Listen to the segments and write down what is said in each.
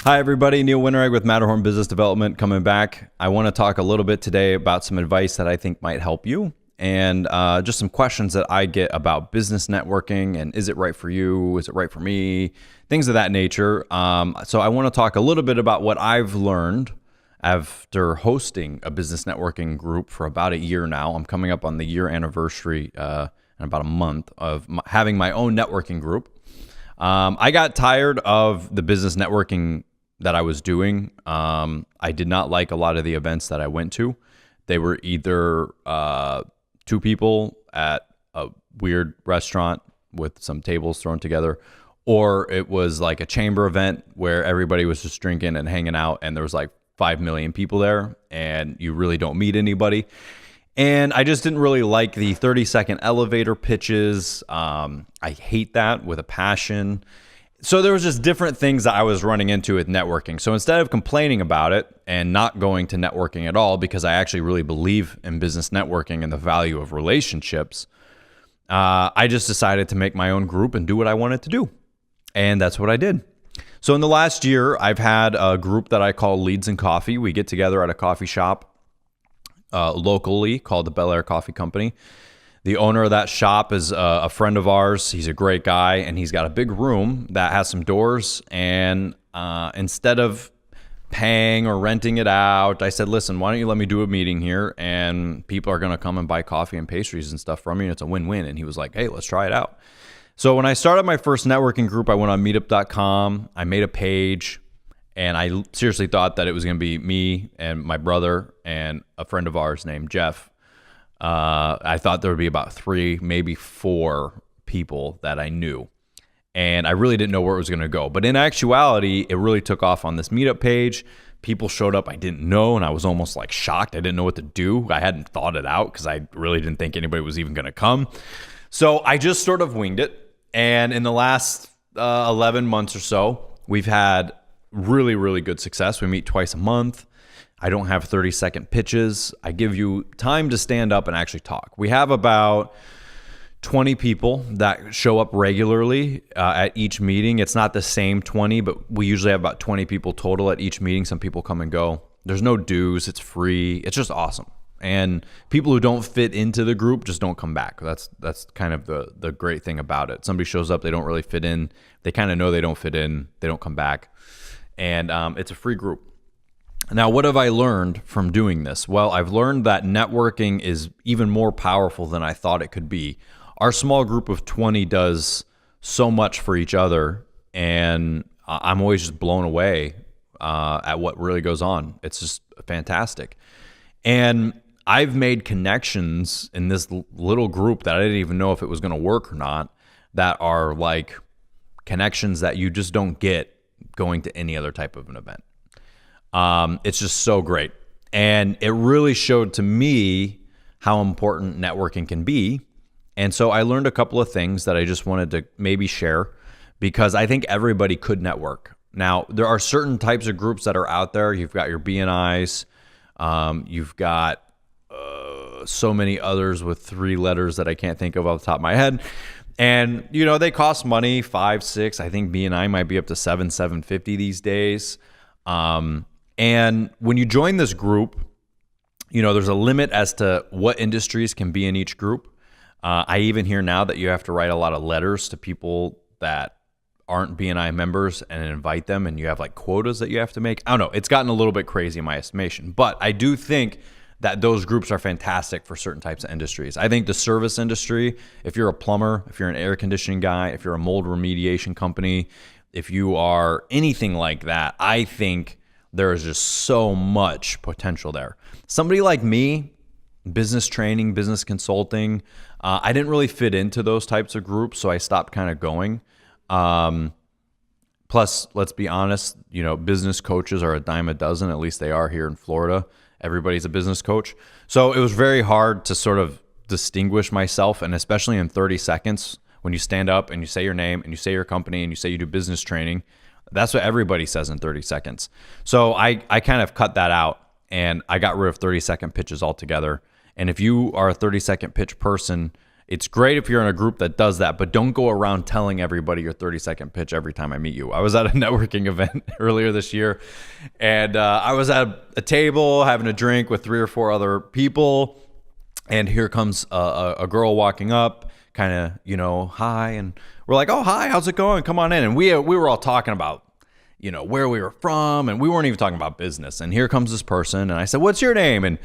Hi, everybody. Neil Wintereg with Matterhorn Business Development coming back. I want to talk a little bit today about some advice that I think might help you and just some questions that I get about business networking and is it right for you? Is it right for me? Things of that nature. So I want to talk a little bit about what I've learned after hosting a business networking group for about a year now. I'm coming up on the year anniversary in about a month of having my own networking group. I got tired of the business networking that I was doing. I did not like a lot of the events that I went to. They were either two people at a weird restaurant with some tables thrown together, or it was like a chamber event where everybody was just drinking and hanging out, and there was like 5 million people there, and you really don't meet anybody. And I just didn't really like the 30-second elevator pitches. I hate that with a passion. So there was just different things that I was running into with networking. So instead of complaining about it and not going to networking at all, because I actually really believe in business networking and the value of relationships, I just decided to make my own group and do what I wanted to do. And that's what I did. So in the last year, I've had a group that I call Leads and Coffee. We get together at a coffee shop locally called the Bel Air Coffee Company. The owner of that shop is a friend of ours. He's a great guy, and he's got a big room that has some doors. And instead of paying or renting it out, I said, listen, why don't you let me do a meeting here, and people are going to come and buy coffee and pastries and stuff from me, and it's a win-win. And he was like, hey, let's try it out. So when I started my first networking group, I went on meetup.com. I made a page, and I seriously thought that it was going to be me and my brother and a friend of ours named Jeff. I thought there would be about 3, maybe 4 people that I knew. And I really didn't know where it was going to go. But in actuality, it really took off on this meetup page. People showed up I didn't know, and I was almost like shocked. I didn't know what to do. I hadn't thought it out because I really didn't think anybody was even going to come. So I just sort of winged it. And in the last 11 months or so, we've had really, really good success. We meet twice a month. I don't have 30-second pitches. I give you time to stand up and actually talk. We have about 20 people that show up regularly at each meeting. It's not the same 20, but we usually have about 20 people total at each meeting. Some people come and go. There's no dues. It's free. It's just awesome. And people who don't fit into the group just don't come back. That's kind of the great thing about it. Somebody shows up, they don't really fit in. They kind of know they don't fit in. They don't come back. And it's a free group. Now, what have I learned from doing this? Well, I've learned that networking is even more powerful than I thought it could be. Our small group of 20 does so much for each other, and I'm always just blown away at what really goes on. It's just fantastic. And I've made connections in this little group that I didn't even know if it was going to work or not, that are like connections that you just don't get going to any other type of an event. It's just so great. And it really showed to me how important networking can be. And so I learned a couple of things that I just wanted to maybe share because I think everybody could network. Now, there are certain types of groups that are out there. You've got your BNIs. You've got so many others with 3 letters that I can't think of off the top of my head. And, you know, they cost money, 5, 6. I think BNI might be up to $750 these days. And when you join this group, you know, there's a limit as to what industries can be in each group. I even hear now that you have to write a lot of letters to people that aren't BNI members and invite them, and you have like quotas that you have to make. I don't know. It's gotten a little bit crazy in my estimation, but I do think that those groups are fantastic for certain types of industries. I think the service industry, if you're a plumber, if you're an air conditioning guy, if you're a mold remediation company, if you are anything like that, I think there is just so much potential there. Somebody like me, business training, business consulting, I didn't really fit into those types of groups, so I stopped kind of going. Plus, let's be honest, you know, business coaches are a dime a dozen, at least they are here in Florida. Everybody's a business coach. So it was very hard to sort of distinguish myself, and especially in 30 seconds, when you stand up and you say your name and you say your company and you say you do business training, that's what everybody says in 30 seconds. So I kind of cut that out, and I got rid of 30-second pitches altogether. And if you are a 30-second pitch person, It's great if you're in a group that does that, but don't go around telling everybody your 30-second pitch every time I meet you. I was at a networking event earlier this year, and I was at a table having a drink with 3 or 4 other people, and here comes a girl walking up, kind of, hi, and we're like, oh, hi, how's it going? Come on in. And we were all talking about, where we were from, and we weren't even talking about business. And here comes this person, and I said, what's your name? And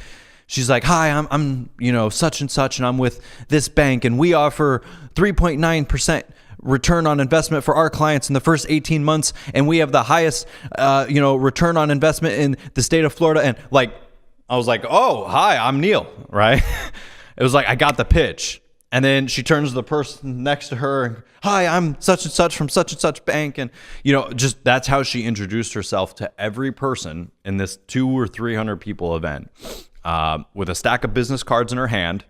she's like, hi, I'm such and such, and I'm with this bank, and we offer 3.9% return on investment for our clients in the first 18 months, and we have the highest, return on investment in the state of Florida. And I was like, oh, hi, I'm Neil, right? It was like, I got the pitch. And then she turns to the person next to her and, hi, I'm such and such from such and such bank. And, just that's how she introduced herself to every person in this 200 or 300 people event, with a stack of business cards in her hand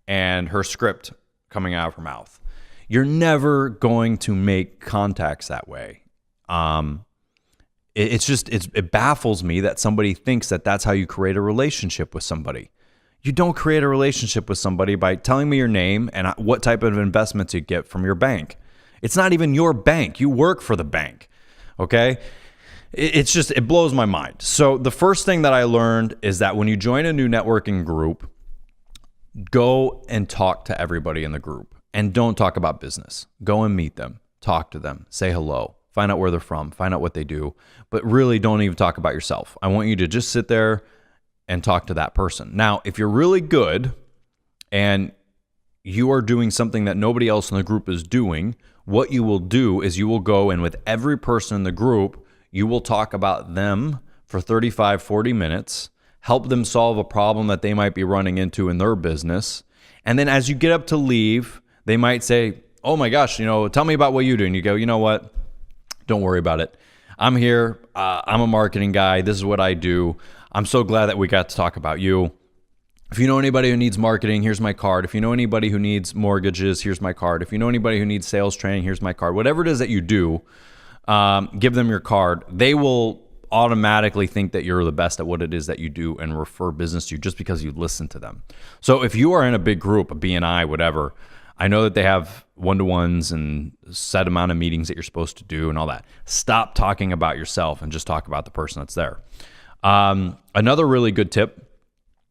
and her script coming out of her mouth. You're never going to make contacts that way. It baffles me that somebody thinks that that's how you create a relationship with somebody. You don't create a relationship with somebody by telling me your name and what type of investments you get from your bank. It's not even your bank. You work for the bank, okay? It blows my mind. So the first thing that I learned is that when you join a new networking group, go and talk to everybody in the group, and don't talk about business. Go and meet them, talk to them, say hello, find out where they're from, find out what they do, but really don't even talk about yourself. I want you to just sit there and talk to that person. Now, if you're really good and you are doing something that nobody else in the group is doing, what you will do is you will go and with every person in the group, you will talk about them for 35, 40 minutes, help them solve a problem that they might be running into in their business. And then as you get up to leave, they might say, oh my gosh, tell me about what you do. And you go, you know what? Don't worry about it. I'm here. I'm a marketing guy. This is what I do. I'm so glad that we got to talk about you. If you know anybody who needs marketing, here's my card. If you know anybody who needs mortgages, here's my card. If you know anybody who needs sales training, here's my card. Whatever it is that you do, give them your card. They will automatically think that you're the best at what it is that you do and refer business to you just because you listen to them. So if you are in a big group, a BNI, whatever, I know that they have one-to-ones and set amount of meetings that you're supposed to do and all that. Stop talking about yourself and just talk about the person that's there. Another really good tip,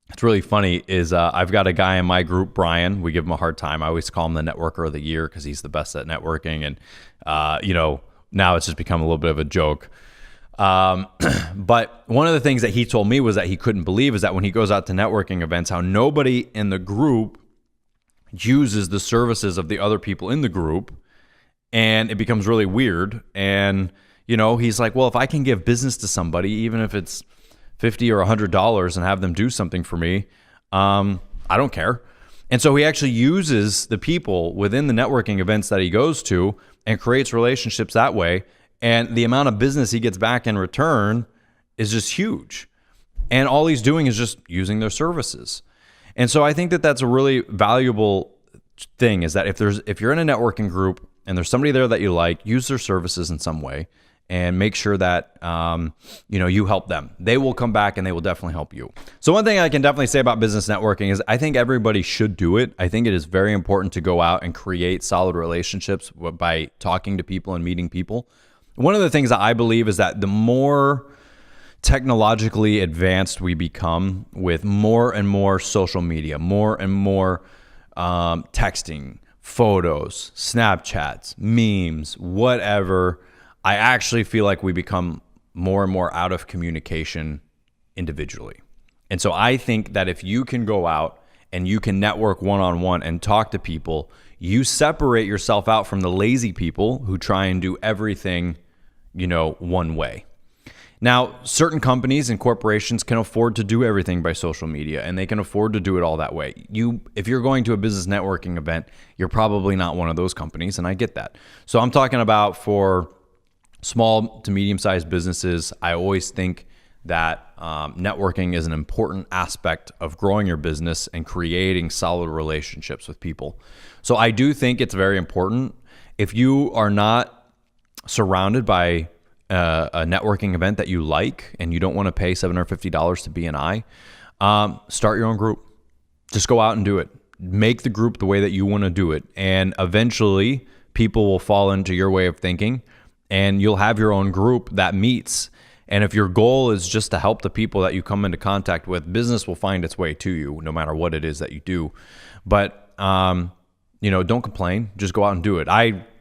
it's really funny, is I've got a guy in my group, Brian. We give him a hard time. I always call him the networker of the year because he's the best at networking. And, now it's just become a little bit of a joke. But one of the things that he told me was that he couldn't believe is that when he goes out to networking events, how nobody in the group uses the services of the other people in the group. And it becomes really weird. And, he's like, well, if I can give business to somebody, even if it's $50 or $100 and have them do something for me, I don't care. And so he actually uses the people within the networking events that he goes to and creates relationships that way. And the amount of business he gets back in return is just huge. And all he's doing is just using their services. And so I think that that's a really valuable thing, is that if you're in a networking group and there's somebody there that you like, use their services in some way and make sure that, you help them. They will come back and they will definitely help you. So one thing I can definitely say about business networking is I think everybody should do it. I think it is very important to go out and create solid relationships by talking to people and meeting people. One of the things that I believe is that the more technologically advanced we become with more and more social media, more and more texting, photos, Snapchats, memes, whatever, I actually feel like we become more and more out of communication individually. And so I think that if you can go out and you can network one-on-one and talk to people, you separate yourself out from the lazy people who try and do everything, one way. Now, certain companies and corporations can afford to do everything by social media, and they can afford to do it all that way. If you're going to a business networking event, you're probably not one of those companies, and I get that. So I'm talking about for small to medium-sized businesses, I always think that networking is an important aspect of growing your business and creating solid relationships with people. So I do think it's very important. If you are not surrounded by a networking event that you like and you don't want to pay $750 to BNI, start your own group. Just go out and do it. make the group the way that you want to do it. And eventually people will fall into your way of thinking and you'll have your own group that meets. And if your goal is just to help the people that you come into contact with, business will find its way to you no matter what it is that you do. But, don't complain. Just go out and do it.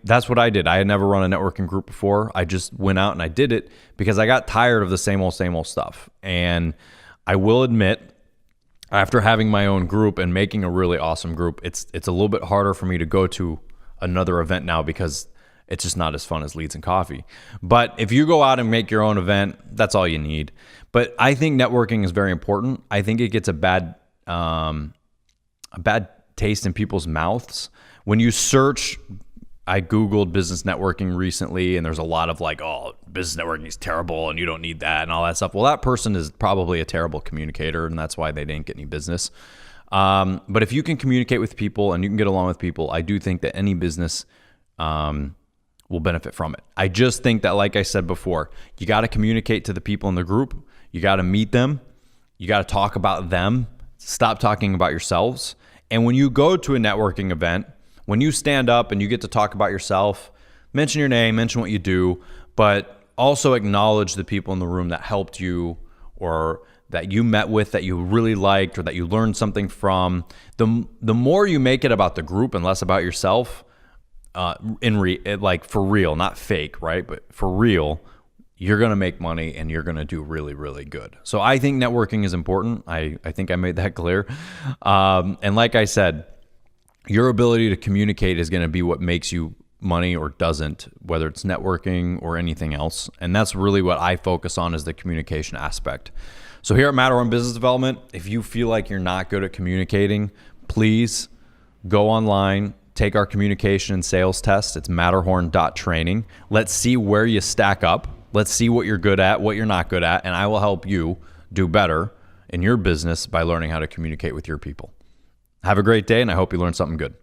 That's what I did. I had never run a networking group before. I just went out and I did it because I got tired of the same old stuff. And I will admit, after having my own group and making a really awesome group, it's a little bit harder for me to go to another event now because it's just not as fun as Leads and Coffee. But if you go out and make your own event, that's all you need. But I think networking is very important. I think it gets a bad taste in people's mouths. When you search, I Googled business networking recently, and there's a lot of like, oh, business networking is terrible and you don't need that and all that stuff. Well, that person is probably a terrible communicator, and that's why they didn't get any business. But if you can communicate with people and you can get along with people, I do think that any business will benefit from it. I just think that, like I said before, you got to communicate to the people in the group. You got to meet them. You got to talk about them. Stop talking about yourselves. And when you go to a networking event, when you stand up and you get to talk about yourself, mention your name, mention what you do, but also acknowledge the people in the room that helped you or that you met with that you really liked or that you learned something from. The more you make it about the group and less about yourself, like for real, not fake, right? But for real, you're going to make money and you're going to do really, really good. So I think networking is important. I think I made that clear. And like I said, your ability to communicate is going to be what makes you money or doesn't, whether it's networking or anything else. And that's really what I focus on, is the communication aspect. So here at Matterhorn Business Development, if you feel like you're not good at communicating, please go online, take our communication and sales test. It's matterhorn.training. Let's see where you stack up. Let's see what you're good at, what you're not good at, and I will help you do better in your business by learning how to communicate with your people. Have a great day, and I hope you learned something good.